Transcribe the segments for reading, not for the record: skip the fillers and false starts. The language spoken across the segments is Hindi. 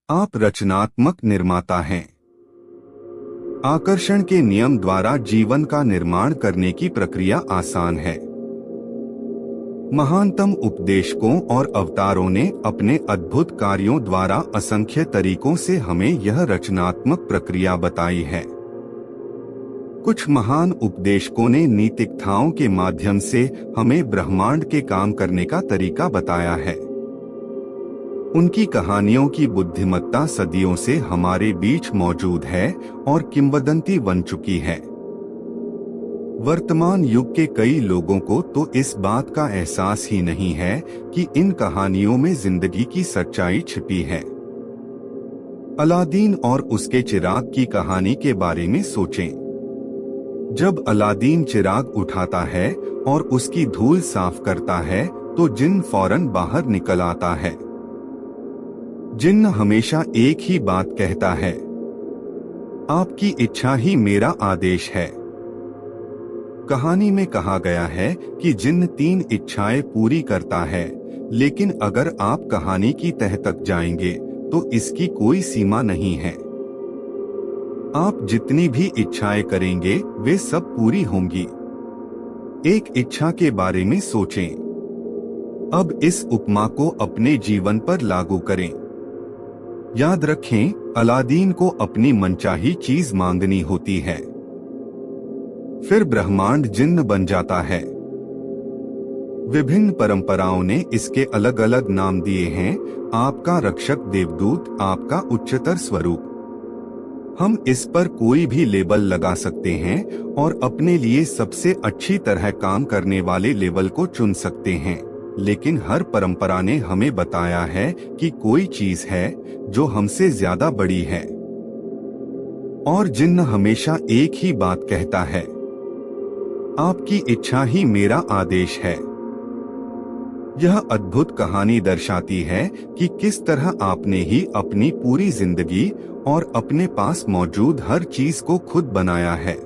आप रचनात्मक निर्माता हैं। आकर्षण के नियम द्वारा जीवन का निर्माण करने की प्रक्रिया आसान है। महानतम उपदेशकों और अवतारों ने अपने अद्भुत कार्यों द्वारा असंख्य तरीकों से हमें यह रचनात्मक प्रक्रिया बताई है। कुछ महान उपदेशकों ने नीतिकथाओं के माध्यम से हमें ब्रह्मांड के काम करने का तरीका बताया है। उनकी कहानियों की बुद्धिमत्ता सदियों से हमारे बीच मौजूद है और किंवदंती बन चुकी है। वर्तमान युग के कई लोगों को तो इस बात का एहसास ही नहीं है कि इन कहानियों में जिंदगी की सच्चाई छिपी है। अलादीन और उसके चिराग की कहानी के बारे में सोचें। जब अलादीन चिराग उठाता है और उसकी धूल साफ करता है तो जिन्न फौरन बाहर निकल आता है। जिन्न हमेशा एक ही बात कहता है, आपकी इच्छा ही मेरा आदेश है। कहानी में कहा गया है कि जिन्न 3 इच्छाएं पूरी करता है, लेकिन अगर आप कहानी की तह तक जाएंगे तो इसकी कोई सीमा नहीं है। आप जितनी भी इच्छाएं करेंगे वे सब पूरी होंगी। एक इच्छा के बारे में सोचें। अब इस उपमा को अपने जीवन पर लागू करें। याद रखें, अलादीन को अपनी मनचाही चीज मांगनी होती है, फिर ब्रह्मांड जिन्न बन जाता है। विभिन्न परंपराओं ने इसके अलग अलग नाम दिए हैं। आपका रक्षक देवदूत, आपका उच्चतर स्वरूप। हम इस पर कोई भी लेबल लगा सकते हैं और अपने लिए सबसे अच्छी तरह काम करने वाले लेबल को चुन सकते हैं, लेकिन हर परंपरा ने हमें बताया है कि कोई चीज है जो हमसे ज्यादा बड़ी है। और जिन्न हमेशा एक ही बात कहता है, आपकी इच्छा ही मेरा आदेश है। यह अद्भुत कहानी दर्शाती है कि किस तरह आपने ही अपनी पूरी जिंदगी और अपने पास मौजूद हर चीज को खुद बनाया है।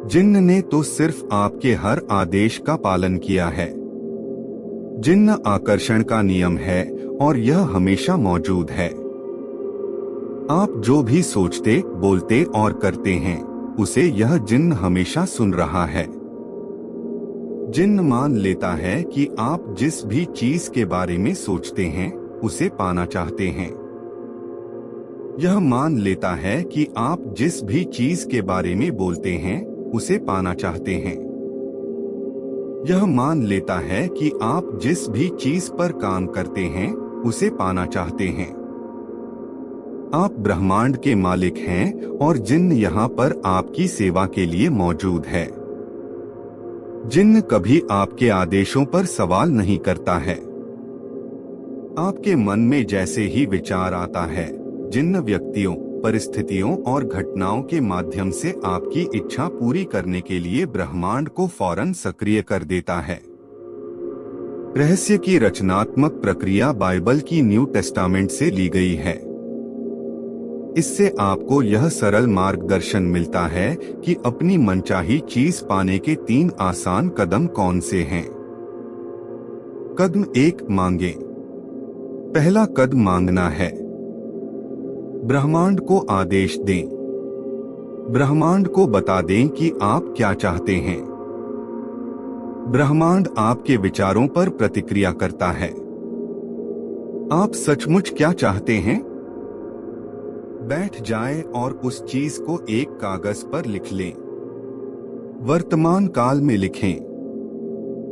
जिन्न ने तो सिर्फ आपके हर आदेश का पालन किया है। जिन्न आकर्षण का नियम है और यह हमेशा मौजूद है। आप जो भी सोचते, बोलते और करते हैं, उसे यह जिन्न हमेशा सुन रहा है। जिन्न मान लेता है कि आप जिस भी चीज के बारे में सोचते हैं उसे पाना चाहते हैं। यह मान लेता है कि आप जिस भी चीज के बारे में बोलते हैं उसे पाना चाहते हैं। यह मान लेता है कि आप जिस भी चीज पर काम करते हैं उसे पाना चाहते हैं। आप ब्रह्मांड के मालिक हैं और जिन्न यहाँ पर आपकी सेवा के लिए मौजूद है। जिन्न कभी आपके आदेशों पर सवाल नहीं करता है। आपके मन में जैसे ही विचार आता है, जिन्न व्यक्तियों, परिस्थितियों और घटनाओं के माध्यम से आपकी इच्छा पूरी करने के लिए ब्रह्मांड को फौरन सक्रिय कर देता है। रहस्य की रचनात्मक प्रक्रिया बाइबल की न्यू टेस्टामेंट से ली गई है। इससे आपको यह सरल मार्गदर्शन मिलता है कि अपनी मनचाही चीज पाने के 3 आसान कदम कौन से हैं। कदम 1, मांगें। पहला कदम मांगना है। ब्रह्मांड को आदेश दें। ब्रह्मांड को बता दें कि आप क्या चाहते हैं। ब्रह्मांड आपके विचारों पर प्रतिक्रिया करता है। आप सचमुच क्या चाहते हैं? बैठ जाएं और उस चीज को एक कागज पर लिख लें। वर्तमान काल में लिखें।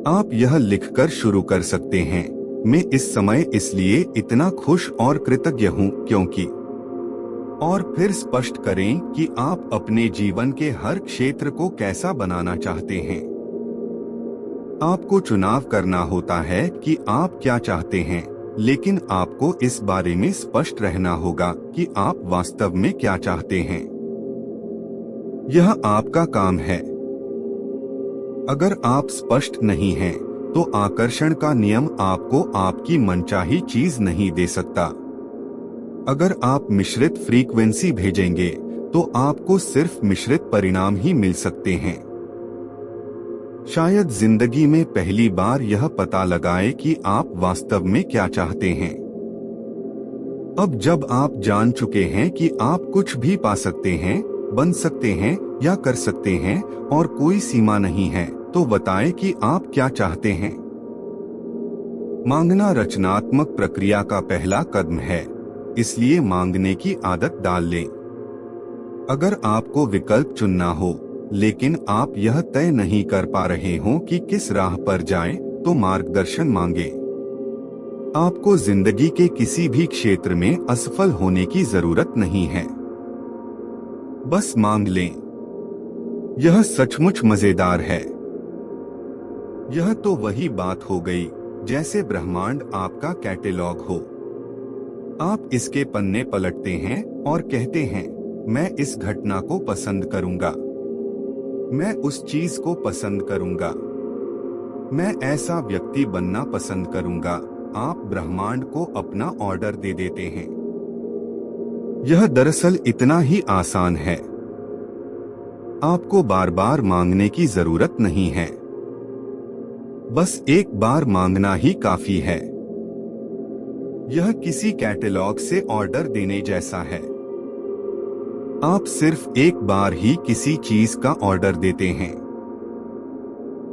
आप यह लिखकर शुरू कर सकते हैं, मैं इस समय इसलिए इतना खुश और कृतज्ञ हूं क्योंकि। और फिर स्पष्ट करें कि आप अपने जीवन के हर क्षेत्र को कैसा बनाना चाहते हैं। आपको चुनाव करना होता है कि आप क्या चाहते हैं, लेकिन आपको इस बारे में स्पष्ट रहना होगा कि आप वास्तव में क्या चाहते हैं। यह आपका काम है। अगर आप स्पष्ट नहीं हैं, तो आकर्षण का नियम आपको आपकी मनचाही चीज नहीं दे सकता। अगर आप मिश्रित फ्रीक्वेंसी भेजेंगे, तो आपको सिर्फ मिश्रित परिणाम ही मिल सकते हैं। शायद जिंदगी में पहली बार यह पता लगाएं कि आप वास्तव में क्या चाहते हैं। अब जब आप जान चुके हैं कि आप कुछ भी पा सकते हैं, बन सकते हैं या कर सकते हैं और कोई सीमा नहीं है, तो बताएं कि आप क्या चाहते हैं। मांगना रचनात्मक प्रक्रिया का पहला कदम है, इसलिए मांगने की आदत डाल लें। अगर आपको विकल्प चुनना हो लेकिन आप यह तय नहीं कर पा रहे हो कि किस राह पर जाएं, तो मार्गदर्शन मांगे। आपको जिंदगी के किसी भी क्षेत्र में असफल होने की जरूरत नहीं है, बस मांग लें। यह सचमुच मजेदार है। यह तो वही बात हो गई जैसे ब्रह्मांड आपका कैटलॉग हो। आप इसके पन्ने पलटते हैं और कहते हैं, मैं इस घटना को पसंद करूंगा, मैं उस चीज को पसंद करूंगा, मैं ऐसा व्यक्ति बनना पसंद करूंगा। आप ब्रह्मांड को अपना ऑर्डर दे देते हैं। यह दरअसल इतना ही आसान है। आपको बार बार मांगने की जरूरत नहीं है, बस एक बार मांगना ही काफी है। यह किसी कैटलॉग से ऑर्डर देने जैसा है। आप सिर्फ एक बार ही किसी चीज का ऑर्डर देते हैं।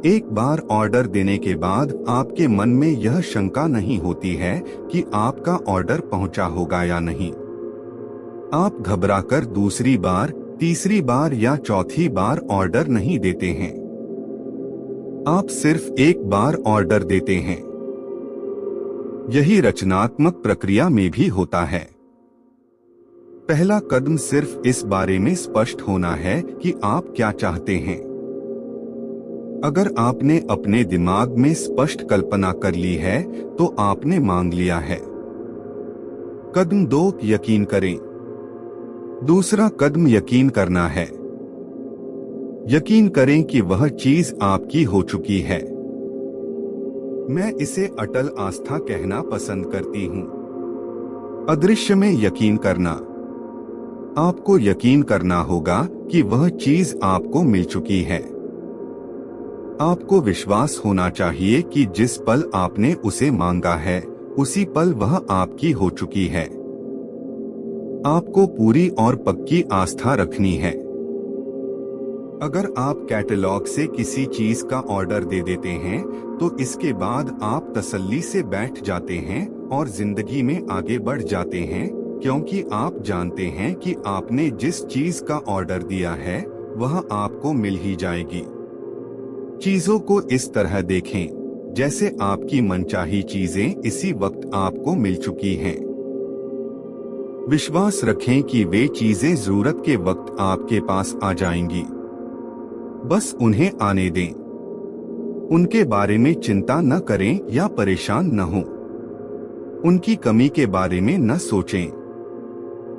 एक बार ऑर्डर देने के बाद आपके मन में यह शंका नहीं होती है कि आपका ऑर्डर पहुंचा होगा या नहीं। आप घबराकर दूसरी बार, तीसरी बार या चौथी बार ऑर्डर नहीं देते हैं। आप सिर्फ एक बार ऑर्डर देते हैं। यही रचनात्मक प्रक्रिया में भी होता है। पहला कदम सिर्फ इस बारे में स्पष्ट होना है कि आप क्या चाहते हैं। अगर आपने अपने दिमाग में स्पष्ट कल्पना कर ली है, तो आपने मांग लिया है। कदम 2, यकीन करें। दूसरा कदम यकीन करना है। यकीन करें कि वह चीज आपकी हो चुकी है। मैं इसे अटल आस्था कहना पसंद करती हूँ। अदृश्य में यकीन करना। आपको यकीन करना होगा कि वह चीज आपको मिल चुकी है। आपको विश्वास होना चाहिए कि जिस पल आपने उसे मांगा है, उसी पल वह आपकी हो चुकी है। आपको पूरी और पक्की आस्था रखनी है। अगर आप कैटलॉग से किसी चीज का ऑर्डर दे देते हैं, तो इसके बाद आप तसल्ली से बैठ जाते हैं और जिंदगी में आगे बढ़ जाते हैं, क्योंकि आप जानते हैं कि आपने जिस चीज का ऑर्डर दिया है वह आपको मिल ही जाएगी। चीजों को इस तरह देखें जैसे आपकी मनचाही चीजें इसी वक्त आपको मिल चुकी हैं। विश्वास रखें कि वे चीजें जरूरत के वक्त आपके पास आ जाएंगी। बस उन्हें आने दें। उनके बारे में चिंता न करें या परेशान न हों। उनकी कमी के बारे में न सोचें।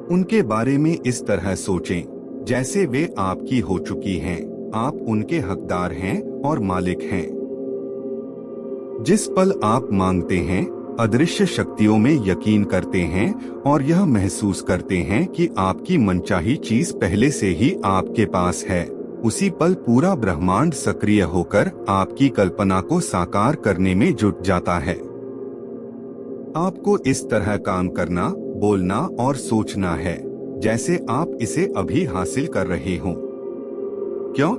उनके बारे में इस तरह सोचें जैसे वे आपकी हो चुकी हैं। आप उनके हकदार हैं और मालिक हैं। जिस पल आप मांगते हैं, अदृश्य शक्तियों में यकीन करते हैं और यह महसूस करते हैं कि आपकी मनचाही चीज पहले से ही आपके पास है, उसी पल पूरा ब्रह्मांड सक्रिय होकर आपकी कल्पना को साकार करने में जुट जाता है। आपको इस तरह काम करना, बोलना और सोचना है जैसे आप इसे अभी हासिल कर रहे हो। क्यों?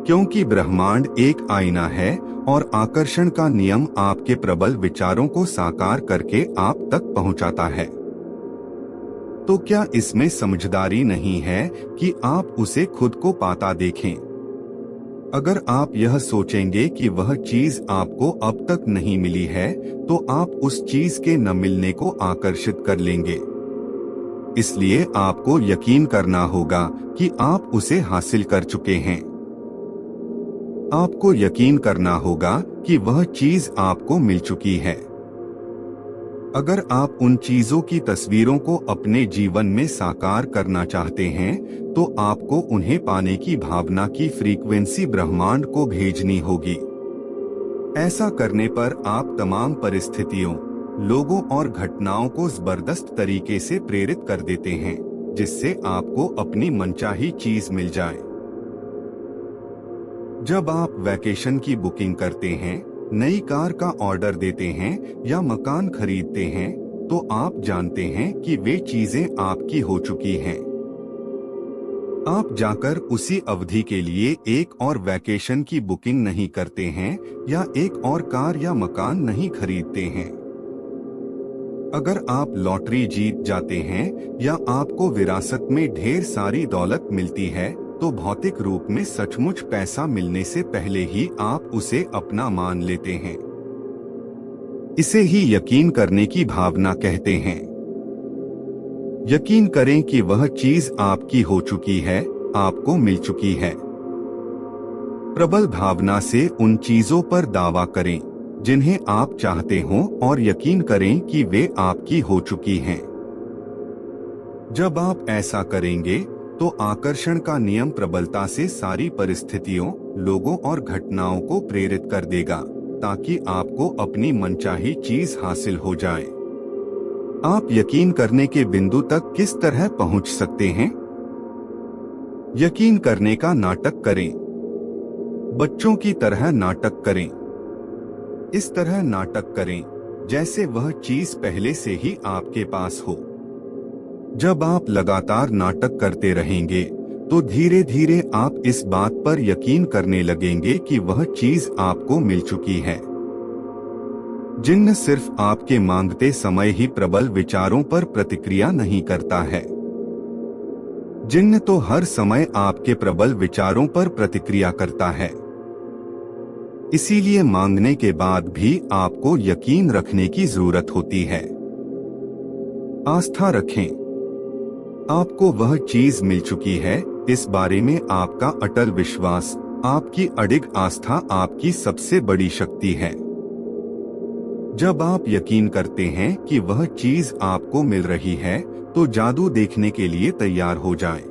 क्योंकि ब्रह्मांड एक आईना है और आकर्षण का नियम आपके प्रबल विचारों को साकार करके आप तक पहुंचाता है। तो क्या इसमें समझदारी नहीं है कि आप उसे खुद को पाता देखें? अगर आप यह सोचेंगे कि वह चीज आपको अब तक नहीं मिली है, तो आप उस चीज के न मिलने को आकर्षित कर लेंगे। इसलिए आपको यकीन करना होगा कि आप उसे हासिल कर चुके हैं। आपको यकीन करना होगा कि वह चीज आपको मिल चुकी है। अगर आप उन चीजों की तस्वीरों को अपने जीवन में साकार करना चाहते हैं, तो आपको उन्हें पाने की भावना की फ्रीक्वेंसी ब्रह्मांड को भेजनी होगी। ऐसा करने पर आप तमाम परिस्थितियों, लोगों और घटनाओं को जबरदस्त तरीके से प्रेरित कर देते हैं, जिससे आपको अपनी मनचाही चीज मिल जाए। जब आप वैकेशन की बुकिंग करते हैं, नई कार का ऑर्डर देते हैं या मकान खरीदते हैं, तो आप जानते हैं कि वे चीजें आपकी हो चुकी हैं। आप जाकर उसी अवधि के लिए एक और वैकेशन की बुकिंग नहीं करते हैं या एक और कार या मकान नहीं खरीदते हैं। अगर आप लॉटरी जीत जाते हैं या आपको विरासत में ढेर सारी दौलत मिलती है, तो भौतिक रूप में सचमुच पैसा मिलने से पहले ही आप उसे अपना मान लेते हैं। इसे ही यकीन करने की भावना कहते हैं। यकीन करें कि वह चीज आपकी हो चुकी है, आपको मिल चुकी है। प्रबल भावना से उन चीजों पर दावा करें जिन्हें आप चाहते हो और यकीन करें कि वे आपकी हो चुकी हैं। जब आप ऐसा करेंगे तो आकर्षण का नियम प्रबलता से सारी परिस्थितियों, लोगों और घटनाओं को प्रेरित कर देगा ताकि आपको अपनी मनचाही चीज हासिल हो जाए। आप यकीन करने के बिंदु तक किस तरह पहुंच सकते हैं? यकीन करने का नाटक करें। बच्चों की तरह नाटक करें। इस तरह नाटक करें जैसे वह चीज पहले से ही आपके पास हो। जब आप लगातार नाटक करते रहेंगे तो धीरे धीरे आप इस बात पर यकीन करने लगेंगे कि वह चीज आपको मिल चुकी है। जिन्न सिर्फ आपके मांगते समय ही प्रबल विचारों पर प्रतिक्रिया नहीं करता है। जिन्न तो हर समय आपके प्रबल विचारों पर प्रतिक्रिया करता है। इसीलिए मांगने के बाद भी आपको यकीन रखने की जरूरत होती है। आस्था रखें। आपको वह चीज मिल चुकी है, इस बारे में आपका अटल विश्वास, आपकी अडिग आस्था आपकी सबसे बड़ी शक्ति है। जब आप यकीन करते हैं कि वह चीज आपको मिल रही है, तो जादू देखने के लिए तैयार हो जाएं।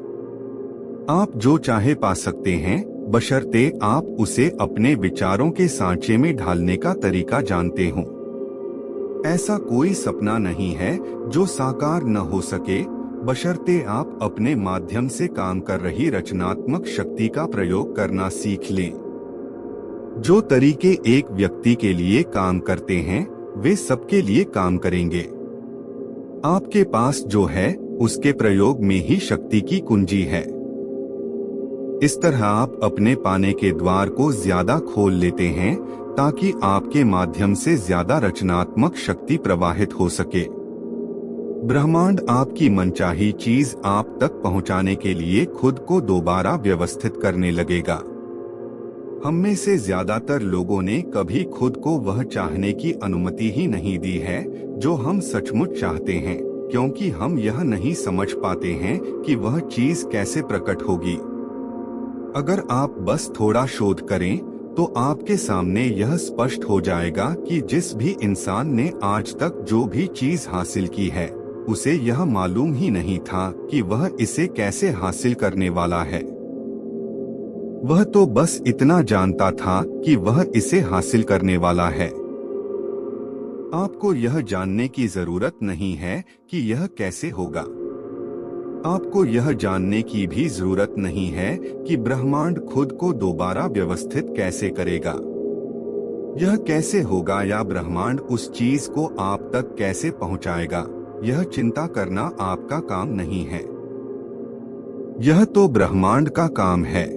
आप जो चाहे पा सकते हैं, बशर्ते आप उसे अपने विचारों के सांचे में ढालने का तरीका जानते हो। ऐसा कोई सपना नहीं है जो साकार न हो सके, बशर्ते आप अपने माध्यम से काम कर रही रचनात्मक शक्ति का प्रयोग करना सीख लें। जो तरीके एक व्यक्ति के लिए काम करते हैं, वे सबके लिए काम करेंगे। आपके पास जो है, उसके प्रयोग में ही शक्ति की कुंजी है। इस तरह आप अपने पाने के द्वार को ज्यादा खोल लेते हैं ताकि आपके माध्यम से ज्यादा रचनात्मक शक्ति प्रवाहित हो सके। ब्रह्मांड आपकी मनचाही चीज आप तक पहुंचाने के लिए खुद को दोबारा व्यवस्थित करने लगेगा। हम में से ज्यादातर लोगों ने कभी खुद को वह चाहने की अनुमति ही नहीं दी है जो हम सचमुच चाहते हैं, क्योंकि हम यह नहीं समझ पाते हैं कि वह चीज कैसे प्रकट होगी। अगर आप बस थोड़ा शोध करें तो आपके सामने यह स्पष्ट हो जाएगा कि जिस भी इंसान ने आज तक जो भी चीज हासिल की है, उसे यह मालूम ही नहीं था कि वह इसे कैसे हासिल करने वाला है। वह तो बस इतना जानता था कि वह इसे हासिल करने वाला है। आपको यह जानने की जरूरत नहीं है कि यह कैसे होगा। आपको यह जानने की भी जरूरत नहीं है कि ब्रह्मांड खुद को दोबारा व्यवस्थित कैसे करेगा। यह कैसे होगा या ब्रह्मांड उस चीज को आप तक कैसे पहुंचाएगा, यह चिंता करना आपका काम नहीं है। यह तो ब्रह्मांड का काम है।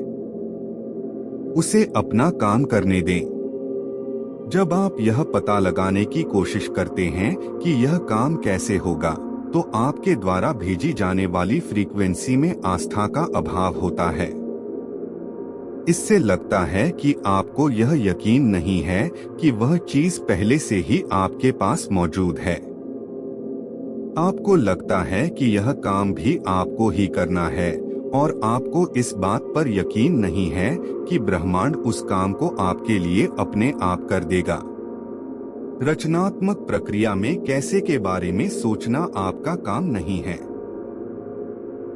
उसे अपना काम करने दें। जब आप यह पता लगाने की कोशिश करते हैं कि यह काम कैसे होगा, तो आपके द्वारा भेजी जाने वाली फ्रीक्वेंसी में आस्था का अभाव होता है। इससे लगता है कि आपको यह यकीन नहीं है कि वह चीज पहले से ही आपके पास मौजूद है। आपको लगता है कि यह काम भी आपको ही करना है और आपको इस बात पर यकीन नहीं है कि ब्रह्मांड उस काम को आपके लिए अपने आप कर देगा। रचनात्मक प्रक्रिया में कैसे के बारे में सोचना आपका काम नहीं है।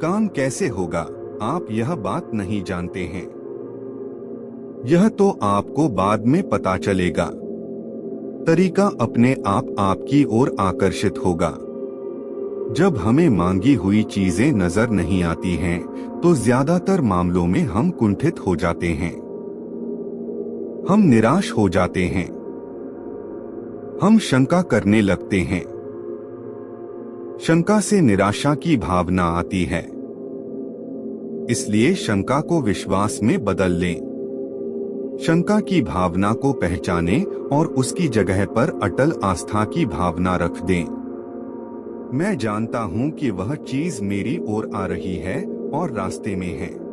काम कैसे होगा, आप यह बात नहीं जानते हैं। यह तो आपको बाद में पता चलेगा। तरीका अपने आप आपकी ओर आकर्षित होगा। जब हमें मांगी हुई चीजें नजर नहीं आती हैं, तो ज्यादातर मामलों में हम कुंठित हो जाते हैं। हम निराश हो जाते हैं। हम शंका करने लगते हैं। शंका से निराशा की भावना आती है, इसलिए शंका को विश्वास में बदल लें। शंका की भावना को पहचानें और उसकी जगह पर अटल आस्था की भावना रख दें। मैं जानता हूं कि वह चीज मेरी ओर आ रही है और रास्ते में है।